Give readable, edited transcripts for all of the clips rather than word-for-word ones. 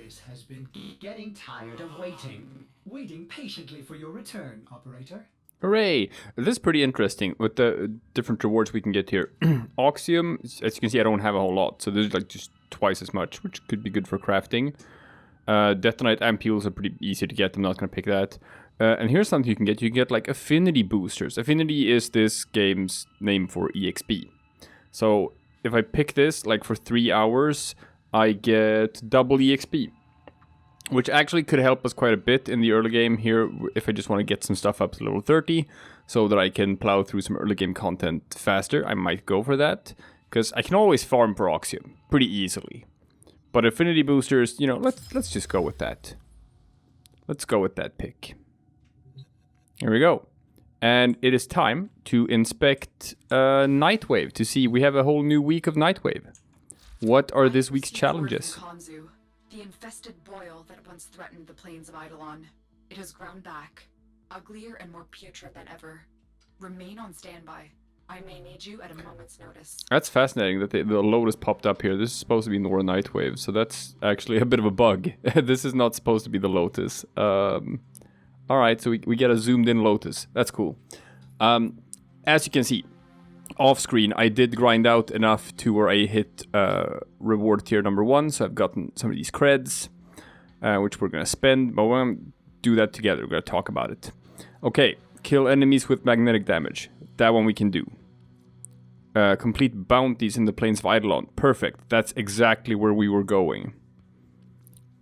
place has been getting tired of waiting patiently for your return, operator. Hooray! This is pretty interesting with the different rewards we can get here. Oxium, as you can see, I don't have a whole lot, so there's like just twice as much, which could be good for crafting. Detonite ampules are pretty easy to get. I'm not going to pick that. And here's something you can get. You can get like affinity boosters. Affinity is this game's name for EXP. So if I pick this like for 3 hours, I get double EXP. Which actually could help us quite a bit in the early game here if I just want to get some stuff up to level 30 so that I can plow through some early game content faster. I might go for that because I can always farm Peroxium pretty easily. But affinity boosters, you know, let's just go with that. Let's go with that pick. Here we go. And it is time to inspect Nightwave to see we have a whole new week of Nightwave. What are this week's challenges? Konzu, the infested boil that once threatened the plains of Eidolon. It has grown back, uglier and more putrid than ever. Remain on standby. I may need you at a moment's notice. That's fascinating that the Lotus popped up here. This is supposed to be Nora Nightwave, so that's actually a bit of a bug. This is not supposed to be the Lotus. Alright, so we get a zoomed-in Lotus. That's cool. As you can see, off-screen, I did grind out enough to where I hit reward tier number 1, so I've gotten some of these creds, which we're going to spend, but we're going to do that together. We're going to talk about it. Okay, kill enemies with magnetic damage. That one we can do. Complete bounties in the plains of Eidolon. Perfect. That's exactly where we were going.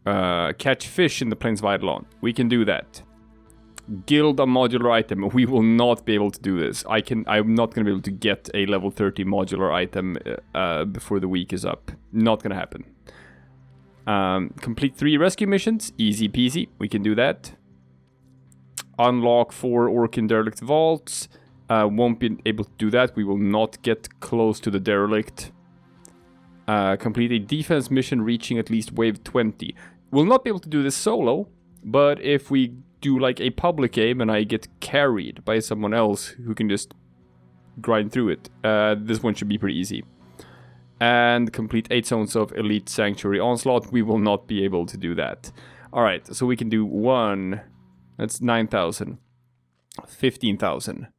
Catch fish in the plains of Eidolon. We can do that. Guild a modular item. We will not be able to do this. I'm not going to be able to get a level 30 modular item before the week is up. Not going to happen. Complete 3 rescue missions. Easy peasy. We can do that. Unlock 4 Orkin derelict vaults. Won't be able to do that. We will not get close to the derelict. Complete a defense mission reaching at least wave 20. We'll not be able to do this solo, but if we do like a public game and I get carried by someone else who can just grind through it, this one should be pretty easy. And complete 8 zones of Elite Sanctuary Onslaught. We will not be able to do that. Alright, so we can do 1. That's 9,000. 15,000.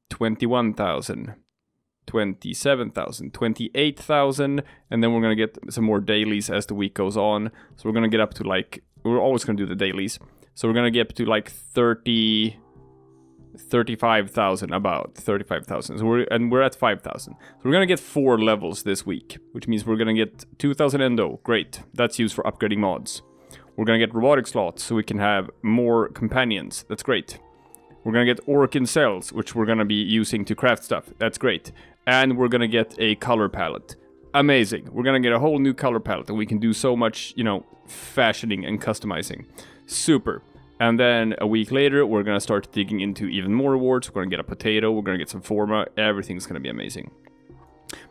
21,000. 27,000. 28,000. And then we're going to get some more dailies as the week goes on. So we're going to get up to like... We're always going to do the dailies. So we're going to get up to like 35,000, about 35,000. So we're at 5,000. So we're going to get 4 levels this week, which means we're going to get 2,000 endo. Great. That's used for upgrading mods. We're going to get robotic slots so we can have more companions. That's great. We're going to get Orkin cells, which we're going to be using to craft stuff. That's great. And we're going to get a color palette. Amazing. We're going to get a whole new color palette and we can do so much, you know, fashioning and customizing. Super. And then a week later, we're going to start digging into even more rewards. We're going to get a potato. We're going to get some forma. Everything's going to be amazing.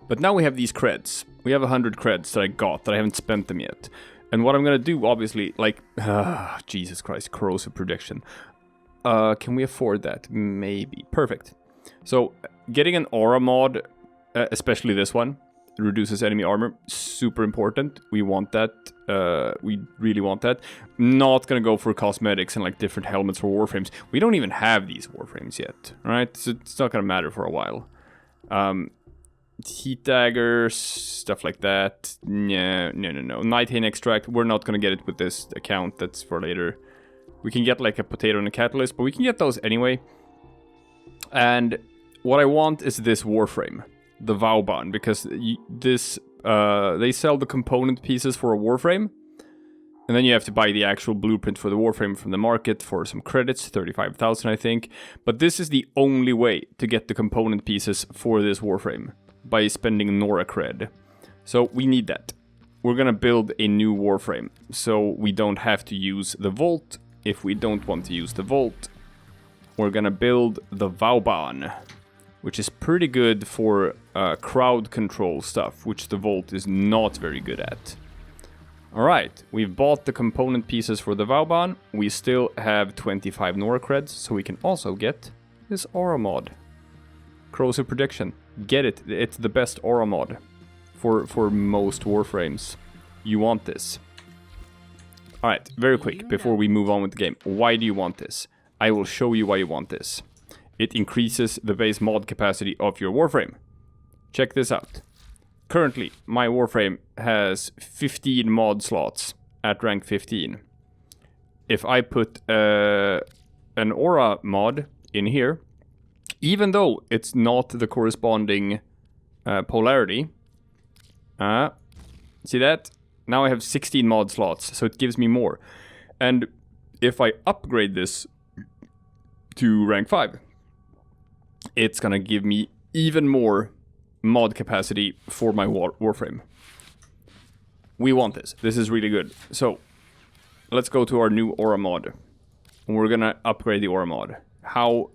But now we have these creds. We have 100 creds that I got that I haven't spent them yet. And what I'm going to do, obviously, like... Jesus Christ, corrosive prediction. Can we afford that? Maybe. Perfect. So, getting an aura mod, especially this one, reduces enemy armor. Super important. We want that. We really want that. Not gonna go for cosmetics and like different helmets for Warframes. We don't even have these Warframes yet. Right? So it's not gonna matter for a while. Heat daggers, stuff like that. No. Nighthane extract. We're not gonna get it with this account. That's for later. We can get like a potato and a catalyst, but we can get those anyway. And what I want is this Warframe, the Vauban, because this they sell the component pieces for a Warframe, and then you have to buy the actual blueprint for the Warframe from the market for some credits, 35,000 I think. But this is the only way to get the component pieces for this Warframe, by spending Nora cred. So we need that. We're gonna build a new Warframe, so we don't have to use the Vault. If we don't want to use the Vault, we're gonna build the Vauban, which is pretty good for crowd control stuff, which the Vault is not very good at. Alright, we've bought the component pieces for the Vauban. We still have 25 Nora creds, so we can also get this aura mod. Corrosive prediction. Get it. It's the best aura mod for most Warframes. You want this. Alright, very quick, before we move on with the game. Why do you want this? I will show you why you want this. It increases the base mod capacity of your Warframe. Check this out. Currently, my Warframe has 15 mod slots at rank 15. If I put an aura mod in here, even though it's not the corresponding polarity, see that? Now I have 16 mod slots, so it gives me more. And if I upgrade this to rank 5, it's gonna give me even more mod capacity for my Warframe. We want this. This is really good. So, let's go to our new aura mod. We're gonna upgrade the aura mod. How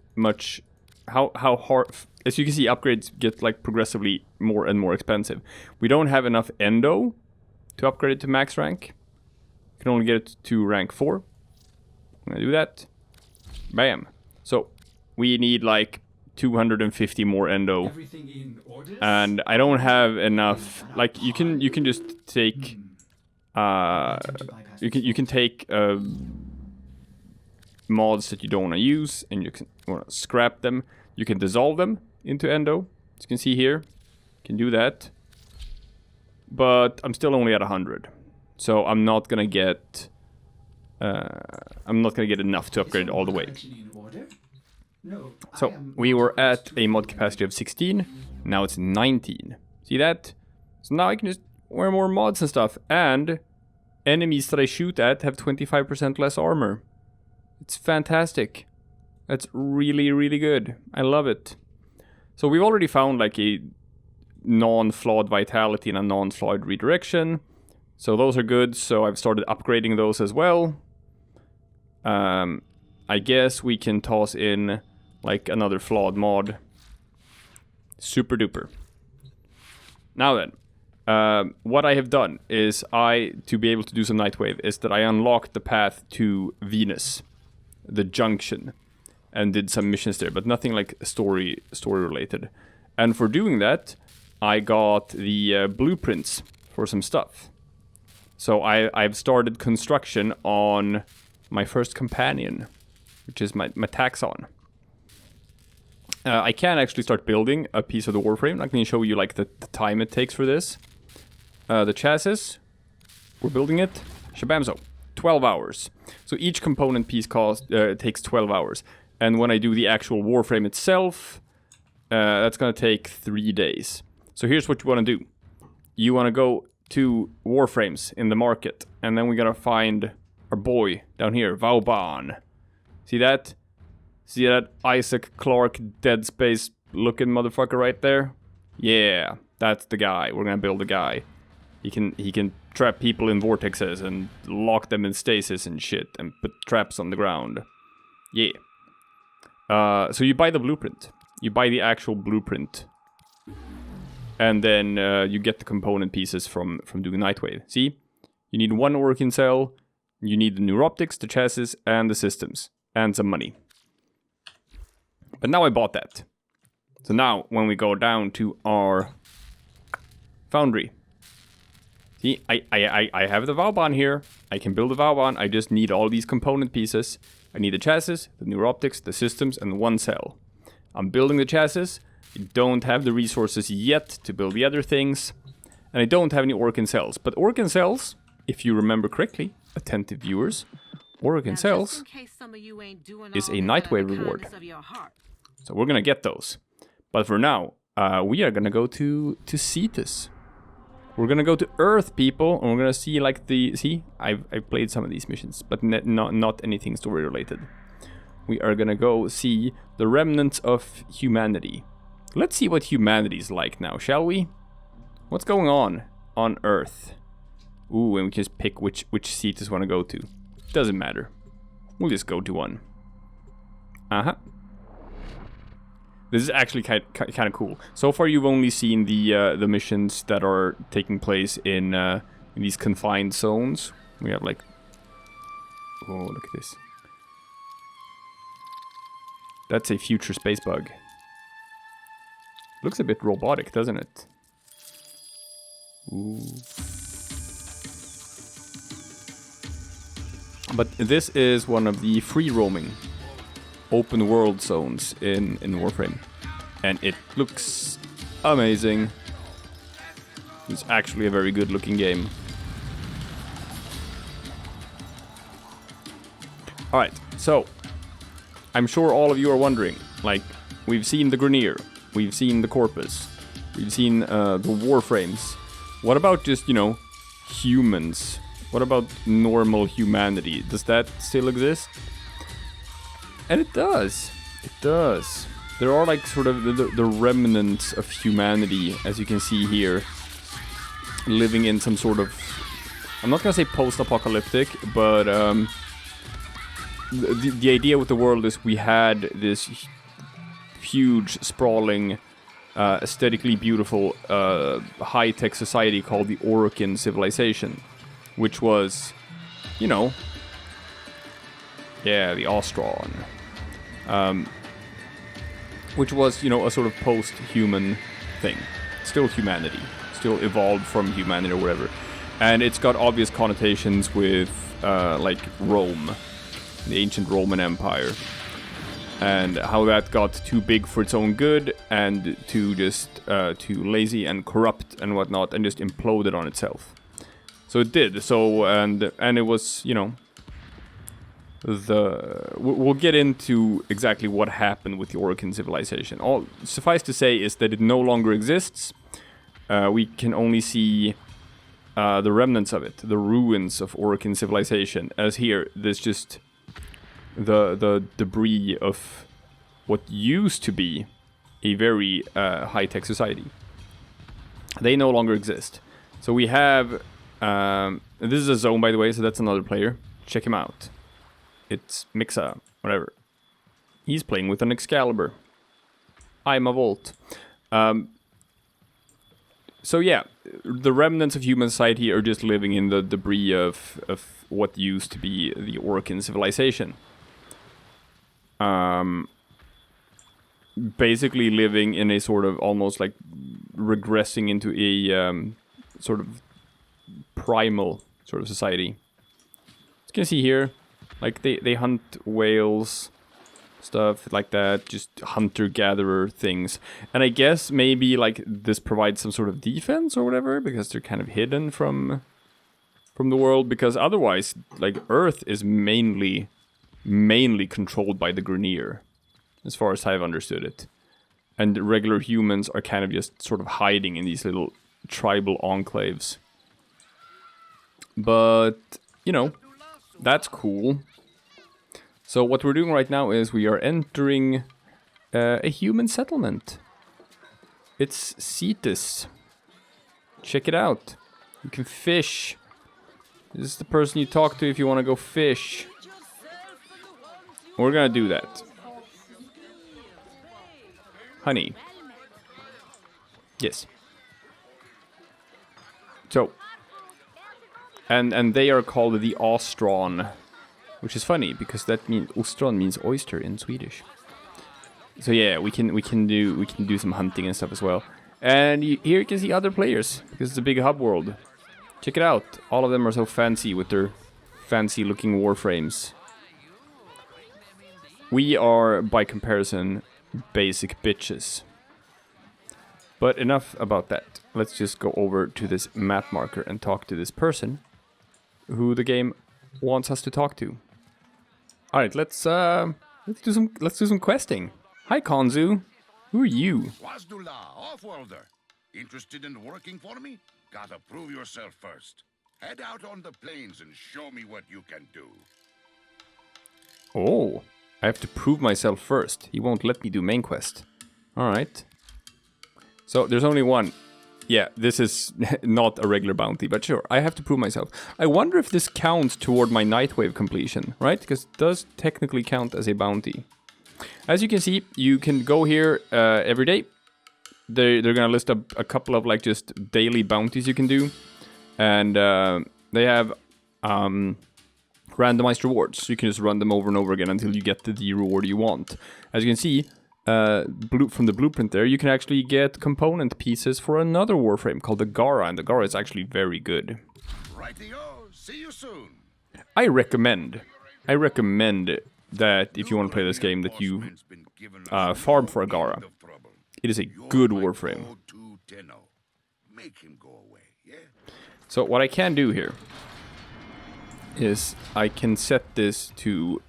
hard... As you can see, upgrades get like progressively more and more expensive. We don't have enough endo to upgrade it to max rank. You can only get it to rank 4. I'm gonna do that. Bam. So, we need like 250 more endo. Everything in order? And I don't have enough. Like you can just take you can take mods that you don't want to use, and you can want to scrap them. You can dissolve them into endo. As you can see here, you can do that. But I'm still only at 100, so I'm not gonna get enough to upgrade all the way. No, So we were at a mod capacity of 16. Now it's 19. See that? So now I can just wear more mods and stuff, and enemies that I shoot at have 25% less armor. It's fantastic. That's really, really good. I love it. So we've already found like a non-flawed vitality and a non-flawed redirection. So those are good. So I've started upgrading those as well. I guess we can toss in like another flawed mod. Super duper. Now then, what I have done is to be able to do some Nightwave, is that I unlocked the path to Venus, the junction, and did some missions there, but nothing like story related. And for doing that, I got the blueprints for some stuff. So I've started construction on my first companion, which is my Taxon. I can actually start building a piece of the Warframe. I can show you like the time it takes for this. The chassis, we're building it. Shabamzo, 12 hours. So each component piece takes 12 hours. And when I do the actual Warframe itself, that's gonna take 3 days. So here's what you wanna do. You wanna go to Warframes in the market, and then we're gonna find our boy down here, Vauban. See that? See that Isaac Clarke Dead Space looking motherfucker right there? Yeah, that's the guy. We're gonna build a guy. He can trap people in vortexes and lock them in stasis and shit and put traps on the ground. Yeah. So you buy the blueprint. You buy the actual blueprint. And then you get the component pieces from doing Nightwave. See? You need 1 Orkin cell. You need the neuroptics, the chassis, and the systems. And some money. But now I bought that. So now, when we go down to our foundry. See, I have the Vauban here. I can build a Vauban. I just need all these component pieces. I need the chassis, the neuroptics, the systems, and 1 cell. I'm building the chassis. I don't have the resources yet to build the other things. And I don't have any Orkin cells. But Orkin cells, if you remember correctly, attentive viewers, Orkin cells is a Nightwave reward. So we're gonna get those. But for now, we are gonna go to Cetus. We're gonna go to Earth, people, and we're gonna see like see, I've played some of these missions, but not anything story related. We are gonna go see the remnants of humanity. Let's see what humanity is like now, shall we? What's going on Earth? Ooh, and we can just pick which Cetus want to go to. Doesn't matter. We'll just go to one. This is actually kind of cool. So far, you've only seen the missions that are taking place in these confined zones. We have like, oh, look at this. That's a future space bug. Looks a bit robotic, doesn't it? Ooh. But this is one of the free roaming open world zones in Warframe. And it looks amazing. It's actually a very good looking game. Alright, so I'm sure all of you are wondering, like, we've seen the Grineer, we've seen the Corpus, we've seen the Warframes. What about just, you know, humans? What about normal humanity? Does that still exist? And it does. It does. There are like sort of the remnants of humanity, as you can see here, living in some sort of, I'm not gonna say post-apocalyptic, but the idea with the world is we had this huge, sprawling, aesthetically beautiful, high-tech society called the Awoken civilization, which was, you know, yeah, the Ostron, which was, you know, a sort of post-human thing. Still humanity, still evolved from humanity or whatever. And it's got obvious connotations with, like, Rome, the ancient Roman Empire, and how that got too big for its own good and too lazy and corrupt and whatnot, and just imploded on itself. So it did. So and it was, you know, we'll get into exactly what happened with the Awoken civilization. All suffice to say is that it no longer exists. We can only see the remnants of it, the ruins of Awoken civilization. As here, there's just the debris of what used to be a very high-tech society. They no longer exist. So we have this is a zone, by the way, so that's another player. Check him out. It's Mixa, whatever. He's playing with an Excalibur. I'm a Volt. So yeah, the remnants of human society are just living in the debris of what used to be the Awoken civilization. Basically living in a sort of almost like regressing into a sort of primal sort of society. As you can see here, like they hunt whales, stuff like that, just hunter-gatherer things. And I guess maybe like this provides some sort of defense or whatever, because they're kind of hidden from the world, because otherwise, like, Earth is mainly controlled by the Grineer, as far as I've understood it. And regular humans are kind of just sort of hiding in these little tribal enclaves. But, you know, that's cool. So what we're doing right now is we are entering a human settlement. It's Cetus. Check it out. You can fish. This is the person you talk to if you want to go fish. We're gonna do that. Honey. Yes. So. And they are called the Ostron. Which is funny, because that means ostron means oyster in Swedish. So yeah, we can do some hunting and stuff as well. And here you can see other players, because it's a big hub world. Check it out. All of them are so fancy with their fancy looking Warframes. We are, by comparison, basic bitches. But enough about that. Let's just go over to this map marker and talk to this person who the game wants us to talk to. All right, let's do some questing. Hi, Konzu. Who are you? Swazdo-lah, off-worlder. Interested in working for me? Gotta prove yourself first. Head out on the plains and show me what you can do. Oh, I have to prove myself first. He won't let me do main quest. All right. So there's only one. Yeah, this is not a regular bounty, but sure, I have to prove myself. I wonder if this counts toward my Nightwave completion, right? Because it does technically count as a bounty. As you can see, you can go here every day. They're gonna list up a couple of like just daily bounties you can do. And they have randomized rewards. So you can just run them over and over again until you get the reward you want. As you can see, from the blueprint there, you can actually get component pieces for another Warframe called the Gara, and the Gara is actually very good. Rightio, see you soon. I recommend that if you want to play this game, that you farm for Agara. It is a good Warframe. Go to Tenno. Make him go away, yeah? So what I can do here is I can set this to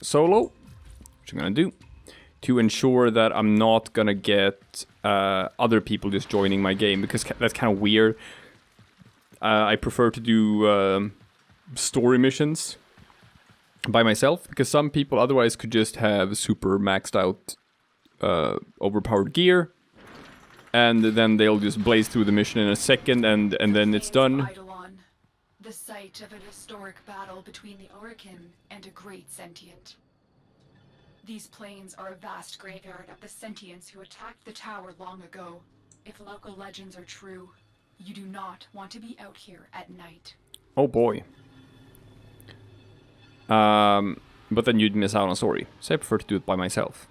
solo, which I'm gonna do, to ensure that I'm not gonna get other people just joining my game, because that's kind of weird. I prefer to do story missions by myself, because some people otherwise could just have super maxed out overpowered gear, and then they'll just blaze through the mission in a second, and then it's done. Eidolon, the site of an historic battle between the awoken and a great sentient. These plains are a vast graveyard of the sentients who attacked the tower long ago. If local legends are true, you do not want to be out here at night. Oh boy. But then you'd miss out on a story, so I prefer to do it by myself.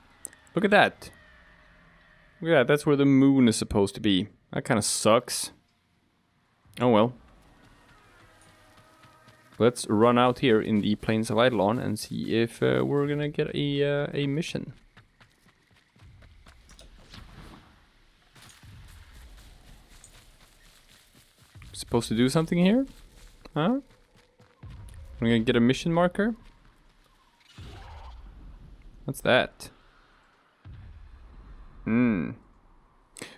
Look at that. Look at that, that's where the moon is supposed to be. That kind of sucks. Oh well. Let's run out here in the plains of Eidolon and see if we're gonna get a mission. Supposed to do something here? Huh? I'm gonna get a mission marker. What's that?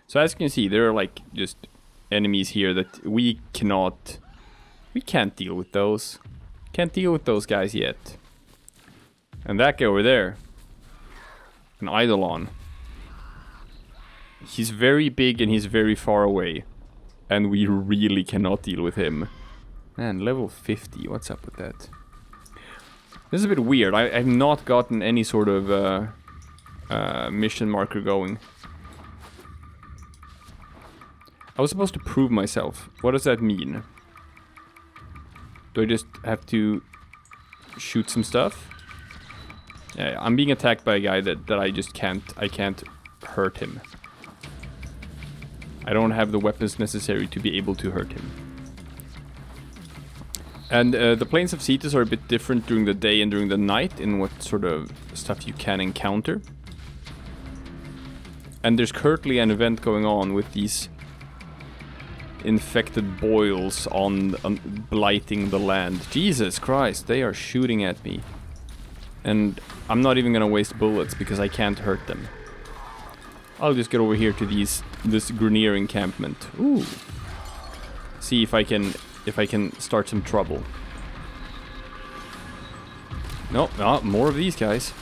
So as you can see, there are like just enemies here that we can't deal with those. Can't deal with those guys yet. And that guy over there, an Eidolon. He's very big and he's very far away, and we really cannot deal with him. Man, level 50, what's up with that? This is a bit weird. I've not gotten any sort of mission marker going. I was supposed to prove myself. What does that mean? Do I just have to shoot some stuff? Yeah, I'm being attacked by a guy that I just can't hurt him. I don't have the weapons necessary to be able to hurt him. And the plains of Cetus are a bit different during the day and during the night in what sort of stuff you can encounter. And there's currently an event going on with these infected boils on blighting the land. Jesus Christ, they are shooting at me. And I'm not even gonna waste bullets because I can't hurt them. I'll just get over here to this Grineer encampment. Ooh. See if I can start some trouble. No, more of these guys.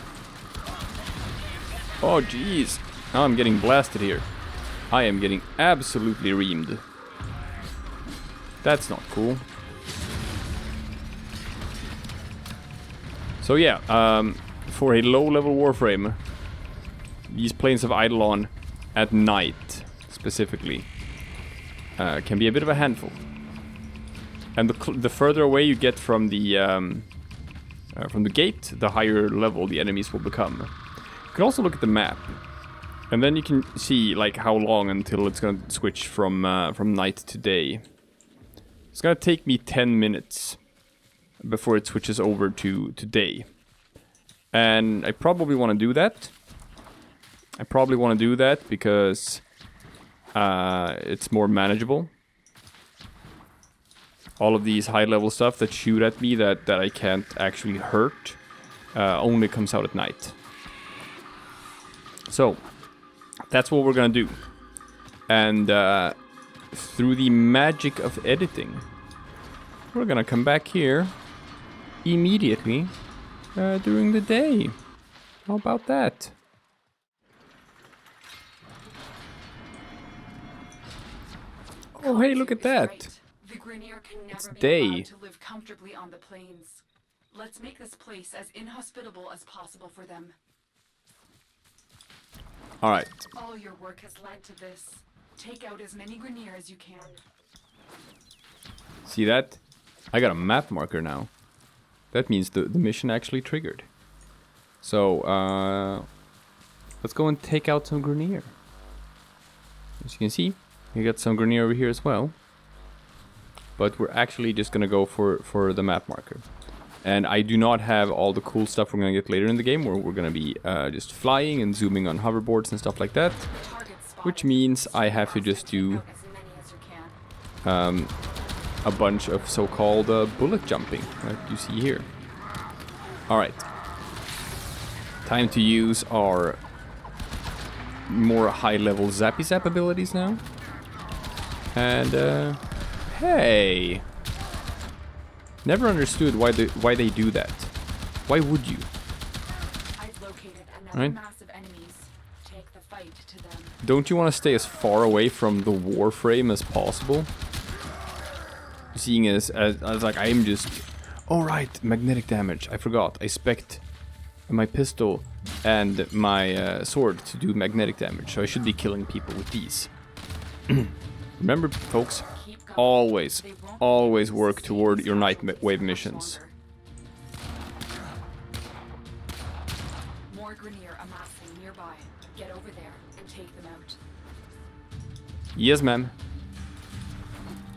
Oh jeez. Now I'm getting blasted here. I am getting absolutely reamed. That's not cool. So yeah, for a low-level Warframe, these plains of Eidolon at night, specifically, can be a bit of a handful. And the further away you get from the gate, the higher level the enemies will become. You can also look at the map, and then you can see like how long until it's gonna switch from night to day. It's gonna take me 10 minutes before it switches over to day. And I probably want to do that. I probably want to do that because it's more manageable. All of these high-level stuff that shoot at me that I can't actually hurt only comes out at night. So, that's what we're gonna do. And through the magic of editing, we're gonna come back here immediately during the day. How about that? Oh, hey, look at that. Right. The Grineer can never It's be day. allowed to live comfortably on the plains. Let's make this place as inhospitable as possible for them. Alright. All your work has led to this. Take out as many Grineer as you can. See that? I got a map marker now. That means the mission actually triggered. So, let's go and take out some Grineer. As you can see, you got some Grineer over here as well. but we're actually just gonna go for the map marker. And I do not have all the cool stuff we're gonna get later in the game, where we're gonna be just flying and zooming on hoverboards and stuff like that, which means I have to just do a bunch of so-called bullet jumping, like you see here. Alright. Time to use our more high-level Zappy Zap abilities now. And, hey! Never understood why they do that. Why would you? Right? Don't you want to stay as far away from the Warframe as possible? Seeing as like I'm just... Oh right, magnetic damage. I forgot. I spec'd my pistol and my sword to do magnetic damage, so I should be killing people with these. Remember, folks, always work toward your night wave missions. More Grenier amassing nearby. Get over there and take them out. Yes, ma'am.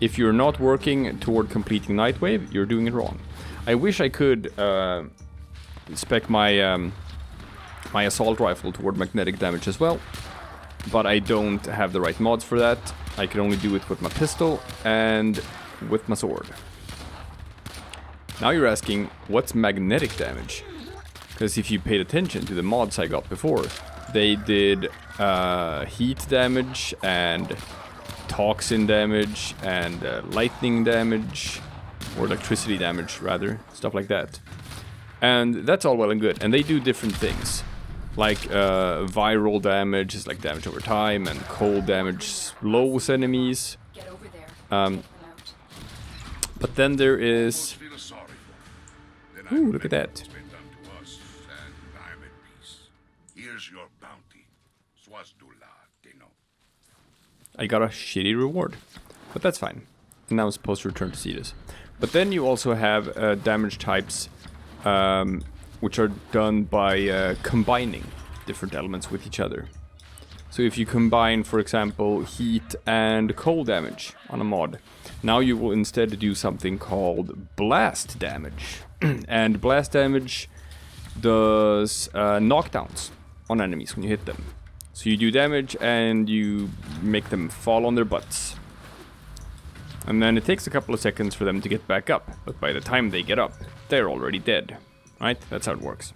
If you're not working toward completing night wave, you're doing it wrong. I wish I could spec my my assault rifle toward magnetic damage as well, but I don't have the right mods for that. I can only do it with my pistol and with my sword. Now you're asking, what's magnetic damage? Because if you paid attention to the mods I got before, they did heat damage and toxin damage and lightning damage, or electricity damage rather, stuff like that. And that's all well and good, and they do different things. Like viral damage is like damage over time, and cold damage slows enemies. But then there is... Ooh, look at that. Here's your bounty. Swazdo-lah, Tenno. I got a shitty reward, but that's fine. And now I'm supposed to return to Cetus. But then you also have damage types which are done by combining different elements with each other. So if you combine, for example, heat and cold damage on a mod, now you will instead do something called blast damage. And blast damage does knockdowns on enemies when you hit them. So you do damage and you make them fall on their butts. And then it takes a couple of seconds for them to get back up, but by the time they get up, they're already dead. Right? That's how it works.